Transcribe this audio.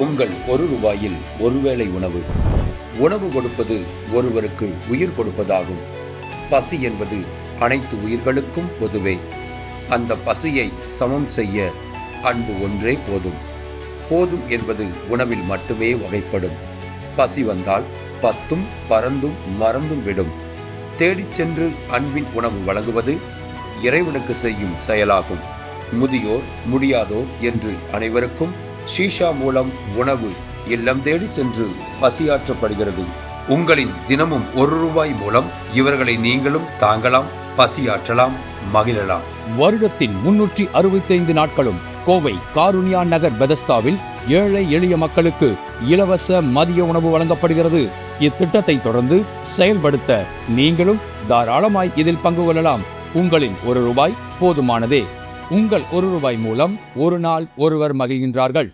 உங்கள் ₹1 ஒருவேளை உணவு. உணவு கொடுப்பது ஒருவருக்கு உயிர் கொடுப்பதாகும். பசி என்பது அனைத்து உயிர்களுக்கும் பொதுவே. அந்த பசியை சமம் செய்ய அன்பு ஒன்றே போதும். போதும் என்பது உணவில் மட்டுமே வகைப்படும். பசி வந்தால் பத்தும் பறந்தும் மறந்தும் விடும். தேடிச் சென்று அன்பின் உணவு வழங்குவது இறைவனுக்கு செய்யும் செயலாகும். முதியோர் முடியாதோர் என்று அனைவருக்கும் ஷீஷா மூலம் உணவு இல்லம் தேடி சென்று பசியாற்றப்படுகிறது. உங்களின் தினமும் ₹1 மூலம் இவர்களை நீங்களும் தாங்கலாம், பசியாற்றலாம், மகிழலாம். வருடத்தின் 365 நாட்களும் கோவை காருண்யா நகர் பெதஸ்தாவில் ஏழை எளிய மக்களுக்கு இலவச மதிய உணவு வழங்கப்படுகிறது. இத்திட்டத்தை தொடர்ந்து செயல்படுத்த நீங்களும் தாராளமாய் இதில் பங்கு கொள்ளலாம். உங்களின் ₹1 போதுமானதே. உங்கள் ₹1 மூலம் ஒரு நாள் ஒருவர் மகிழ்கின்றார்கள்.